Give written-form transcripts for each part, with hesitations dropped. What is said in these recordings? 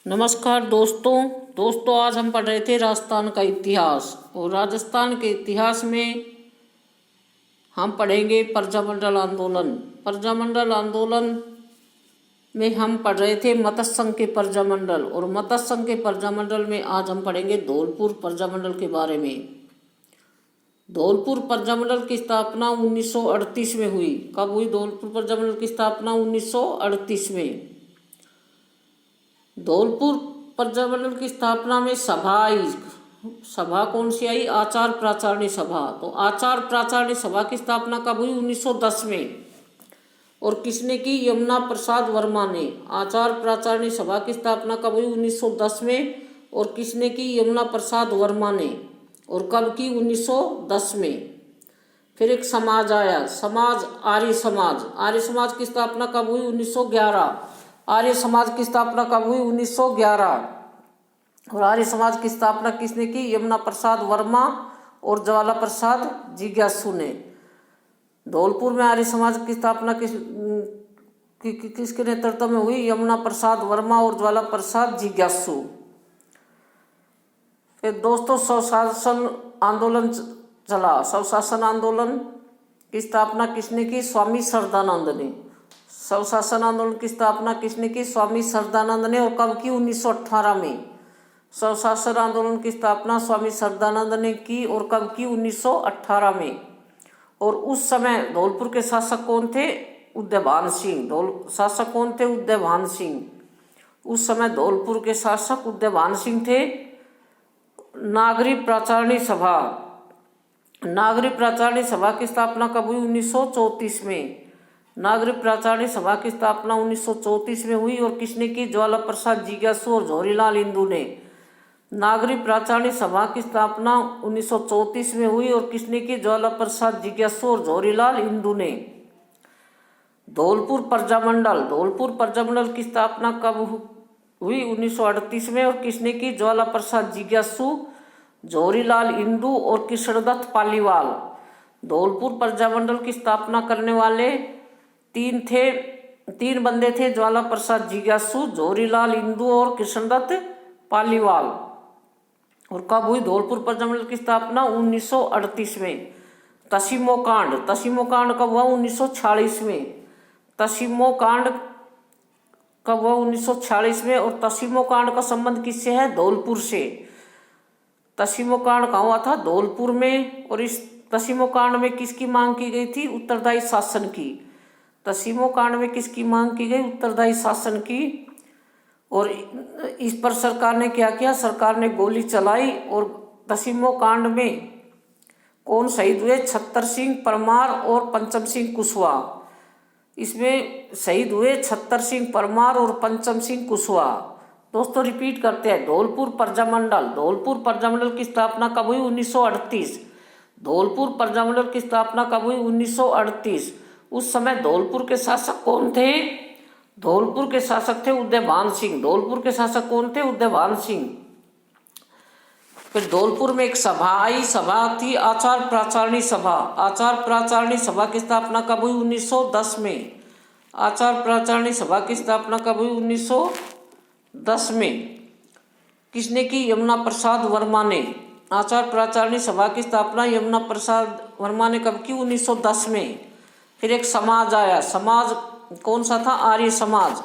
नमस्कार दोस्तों आज हम पढ़ रहे थे राजस्थान का इतिहास। और राजस्थान के इतिहास में हम पढ़ेंगे प्रजामंडल आंदोलन। प्रजामंडल आंदोलन में हम पढ़ रहे थे मत्स्य संघ के प्रजामंडल, और मत्स्य संघ के प्रजामंडल में आज हम पढ़ेंगे धौलपुर प्रजामंडल के बारे में। धौलपुर प्रजामंडल की स्थापना 1938 में हुई। कब हुई धौलपुर प्रजामंडल की स्थापना? 1938 में। धौलपुर प्रजामंडल की स्थापना में सभा कौन सी आई? आचार प्राचारणी सभा। तो आचार प्राचारणी सभा की स्थापना कब हुई? 1910 में। और किसने की? यमुना प्रसाद वर्मा ने। आचार प्राचारणी सभा की स्थापना कब हुई? 1910 में। और किसने की? यमुना प्रसाद वर्मा ने। और कब की? 1910 में। फिर एक समाज आया, समाज आर्य समाज। आर्य समाज की स्थापना कब हुई? 1911। आर्य समाज की स्थापना कब हुई? 1911। और आर्य समाज की स्थापना किसने की? यमुना प्रसाद वर्मा और ज्वाला प्रसाद जिज्ञासु ने। धौलपुर में आर्य समाज की स्थापना किसके नेतृत्व में हुई? यमुना प्रसाद वर्मा और ज्वाला प्रसाद जिज्ञासु। फिर दोस्तों स्वशासन आंदोलन चला। स्वशासन आंदोलन की स्थापना किसने की? स्वामी श्रद्धानंद ने। स्वशासन आंदोलन की स्थापना किसने की? स्वामी श्रद्धानंद ने। और कब की? 1918 में। स्वशासन आंदोलन की स्थापना स्वामी श्रद्धानंद ने की। और कब की? 1918 में। और उस समय धौलपुर के शासक कौन थे? उदयभान सिंह। शासक कौन थे? उदयभान सिंह। उस समय धौलपुर के शासक उदयभान सिंह थे। नागरिक प्राचारणी सभा। नागरिक प्राचारणी सभा की स्थापना कब हुई? 1934 में। नागरिक प्राचारणी सभा की स्थापना 1934 में हुई। और किसने की? ज्वाला प्रसाद जिज्ञासु और जवाहरीलाल इंदू ने। नागरिक प्राचारणी सभा की स्थापना 1934 में हुई। और किसने की? ज्वाला प्रसाद जिज्ञासु और जवाहरीलाल इंदू ने। धौलपुर प्रजामंडल। धौलपुर प्रजामंडल की स्थापना कब हुई? 1938 में। और किसने की? ज्वाला प्रसाद जिज्ञासु, जवाहरीलाल इंदू और कृष्णदत्त पालीवाल। धौलपुर प्रजामंडल की स्थापना करने वाले तीन बंदे थे, ज्वाला प्रसाद जिज्ञासु, जवाहरीलाल इंदू और कृष्णदत्त पालीवाल। और कब हुई धौलपुर प्रजामंडल की स्थापना? 1938 में। तसीमो कांड कब हुआ? 1946 में। तसीमो कांड कब हुआ? 1946 में। और तसीमो कांड का संबंध किससे है? धौलपुर से। तसीमो कांड कहाँ हुआ था? धौलपुर में। और इस तसीमो कांड में किसकी मांग की गई थी? उत्तरदायी शासन की। तसीमो कांड में किसकी मांग की गई? उत्तरदायी शासन की। और इस पर सरकार ने क्या किया? सरकार ने गोली चलाई। और तसीमो कांड में कौन शहीद हुए? छत्तर सिंह परमार और पंचम सिंह कुशवाहा। इसमें शहीद हुए छत्तर सिंह परमार और पंचम सिंह कुशवाहा। दोस्तों रिपीट करते हैं, धौलपुर प्रजामंडल की स्थापना कब हुई? 1938। धौलपुर प्रजामंडल की स्थापना कब हुई? 1938। उस समय धौलपुर के शासक कौन थे? धौलपुर के शासक थे उदयभान सिंह। धौलपुर के शासक कौन थे? उदयभान सिंह। फिर धौलपुर में एक सभा आई, सभा थी आचार प्राचारणी सभा। आचार प्राचारणी सभा की स्थापना कब हुई? 1910 में। आचार प्राचारणी सभा की स्थापना कब हुई? 1910 में। किसने की? यमुना प्रसाद वर्मा ने। आचार प्राचारणी सभा की स्थापना यमुना प्रसाद वर्मा ने कब की? 1910 में। फिर एक समाज आया, समाज कौन सा था? आर्य समाज।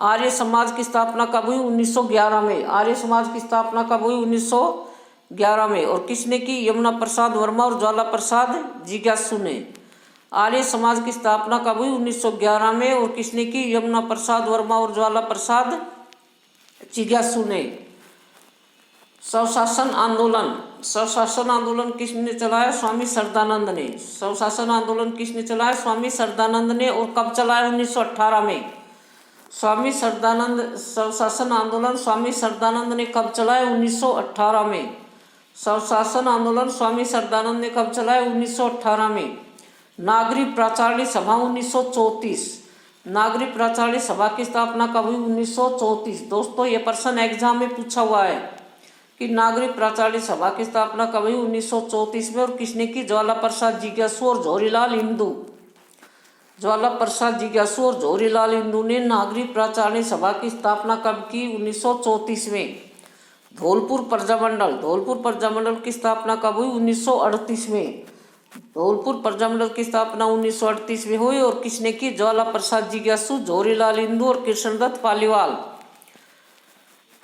आर्य समाज की स्थापना कब हुई? 1911 में। आर्य समाज की स्थापना कब हुई? 1911 में। और किसने की? यमुना प्रसाद वर्मा और ज्वाला प्रसाद जिज्ञासु ने। आर्य समाज की स्थापना कब हुई? 1911 में। और किसने की? यमुना प्रसाद वर्मा और ज्वाला प्रसाद जिज्ञासु ने। स्वशासन आंदोलन किसने चलाया? स्वामी श्रद्धानंद ने। स्वशासन आंदोलन किसने चलाया? स्वामी श्रद्धानंद ने। और कब चलाया? 1918 में। स्वशासन आंदोलन स्वामी श्रद्धानंद ने कब चलाया? 1918 में। स्वशासन आंदोलन स्वामी श्रद्धानंद ने कब चलाया? 1918 में। नागरिक प्राचारणी सभा 1934। नागरिक प्राचारणी सभा की स्थापना कब हुई? 1934। दोस्तों ये प्रश्न एग्जाम में पूछा हुआ है कि नागरिक प्राचारणी सभा की स्थापना कब हुई? 1934 में। और किसने की? ज्वाला प्रसाद जिज्ञासु और जवाहरीलाल इंदू। ज्वाला प्रसाद जिज्ञासु और जवाहरीलाल नेहरू ने नागरिक प्राचार्य सभा की स्थापना कब की? 1934 में। धौलपुर प्रजामंडल की स्थापना कब हुई? 1938 में। धौलपुर प्रजामंडल की स्थापना 1938 में हुई और किसने की? ज्वाला प्रसाद जिज्ञासु, जवाहरीलाल नेहरू और कृष्णदत्त पालीवाल।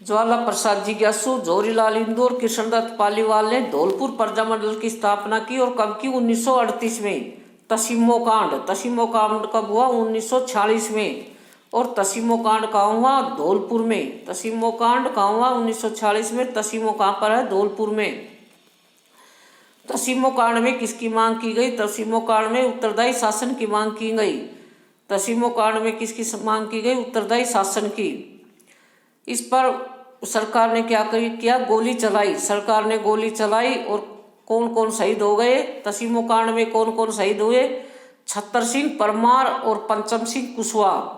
ज्वाला प्रसाद जिज्ञासु, जवाहरीलाल नेहरू और कृष्णदत्त पालीवाल ने धौलपुर प्रजामंडल की स्थापना की और कब की? 1938 में। तसीमो कांड कब हुआ? 1946 में। और तसीमो कांड कहाँ हुआ? धौलपुर में। तसीमो कांड कहाँ हुआ? 1946 में। तसीमो कहाँ पर है? धौलपुर में। तसीमो कांड में किसकी मांग की गई? तसीमो कांड में उत्तरदायी शासन की मांग की गई। तसीमो कांड में किसकी मांग की गई? उत्तरदायी शासन की। इस पर सरकार ने क्या किया? गोली चलाई। सरकार ने गोली चलाई और कौन कौन शहीद हो गए? तसीमो कांड में कौन कौन शहीद हुए? छत्तर सिंह परमार और पंचम सिंह कुशवाहा।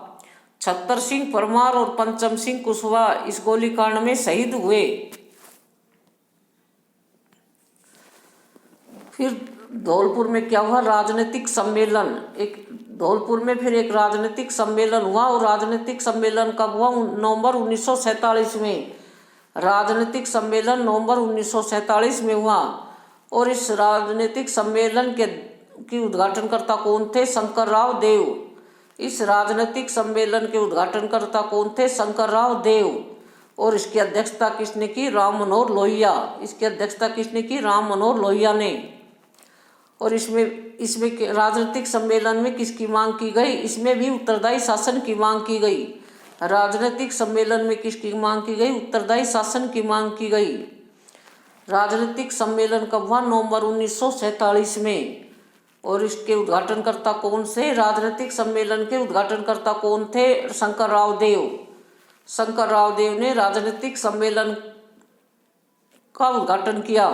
छत्तर सिंह परमार और पंचम सिंह कुशवाहा इस गोलीकांड में शहीद हुए। फिर धौलपुर में क्या हुआ? राजनीतिक सम्मेलन। धौलपुर में फिर एक राजनीतिक सम्मेलन हुआ और राजनीतिक सम्मेलन कब हुआ? नवंबर 1947 में। राजनीतिक सम्मेलन नवंबर 1947 में हुआ और इस राजनीतिक सम्मेलन की उद्घाटनकर्ता कौन थे? शंकरराव देव। इस राजनीतिक सम्मेलन के उद्घाटनकर्ता कौन थे? शंकरराव देव। और इसकी अध्यक्षता किसने की? राम मनोहर लोहिया। इसकी अध्यक्षता किसने की? राम मनोहर लोहिया ने। और इसमें राजनीतिक सम्मेलन में किसकी मांग की गई? इसमें भी उत्तरदायी शासन की मांग की गई। राजनीतिक सम्मेलन में किसकी मांग की गई? उत्तरदायी शासन की मांग की गई। राजनीतिक सम्मेलन कब हुआ? नवंबर 1947 में। और इसके उद्घाटनकर्ता कौन से? राजनीतिक सम्मेलन के उद्घाटनकर्ता कौन थे? शंकरराव देव। शंकरराव देव ने राजनीतिक सम्मेलन का उद्घाटन किया।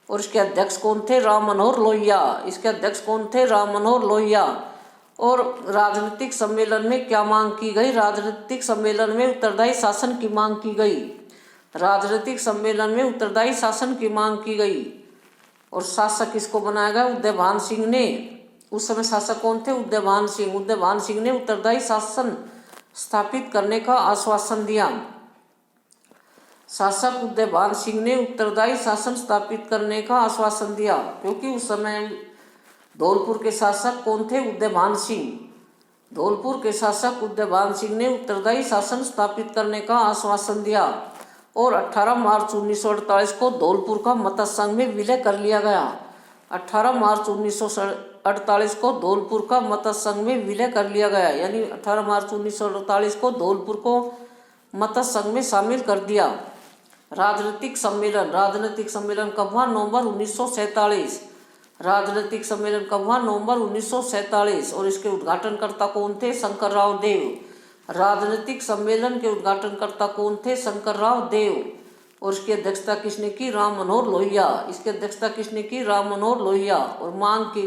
और इसके अध्यक्ष कौन थे? राम मनोहर लोहिया। इसके अध्यक्ष कौन थे? राम मनोहर लोहिया। और राजनीतिक सम्मेलन में क्या मांग की गई? राजनीतिक सम्मेलन में उत्तरदायी शासन की मांग की गई। राजनीतिक सम्मेलन में उत्तरदायी शासन की मांग की गई। और शासक किसको बनाया गया? उदयभान सिंह ने। उस समय शासक कौन थे? उदयभान सिंह। उदयभान सिंह ने उत्तरदायी शासन स्थापित करने का आश्वासन दिया। शासक उदयभान सिंह ने उत्तरदायी शासन स्थापित करने का आश्वासन दिया, क्योंकि उस समय धौलपुर के शासक कौन थे? उदयभान सिंह। धौलपुर के शासक उदयभान सिंह ने उत्तरदायी शासन स्थापित करने का आश्वासन दिया और 18 मार्च 1948 को धौलपुर का मतसंघ में विलय कर लिया गया। 18 मार्च 1948 को धौलपुर का मतसंघ में विलय कर लिया गया, यानी 18 मार्च 1948 को धौलपुर को मतसंघ में शामिल कर दिया। राजनीतिक सम्मेलन कब हुआ? नवंबर 1947। राजनीतिक सम्मेलन कब हुआ? नवंबर 1947। और इसके उद्घाटनकर्ता कौन थे? शंकरराव देव। राजनीतिक सम्मेलन के उद्घाटनकर्ता कौन थे? शंकरराव देव। और इसकी अध्यक्षता किसने की? राम मनोहर लोहिया। इसकी अध्यक्षता किसने की? राम मनोहर लोहिया। और मांग की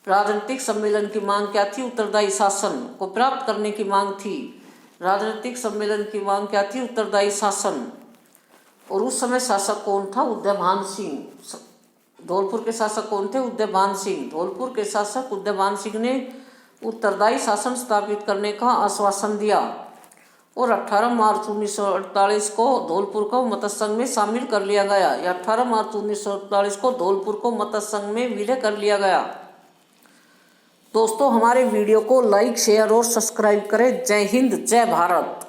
राजनीतिक सम्मेलन की मांग क्या थी? उत्तरदायी शासन को प्राप्त करने की मांग थी। राजनीतिक सम्मेलन की मांग क्या थी? उत्तरदायी शासन। और उस समय शासक कौन था? उदयभान सिंह। धौलपुर के शासक कौन थे? उदयभान सिंह। धौलपुर के शासक उदयभान सिंह ने उत्तरदायी शासन स्थापित करने का आश्वासन दिया और 18 मार्च 1948 को धौलपुर को मतसंघ में शामिल कर लिया गया। 18 मार्च 1948 को धौलपुर को मतसंघ में विलय कर लिया गया। दोस्तों, हमारे वीडियो को लाइक, शेयर और सब्सक्राइब करें। जय हिंद, जय भारत।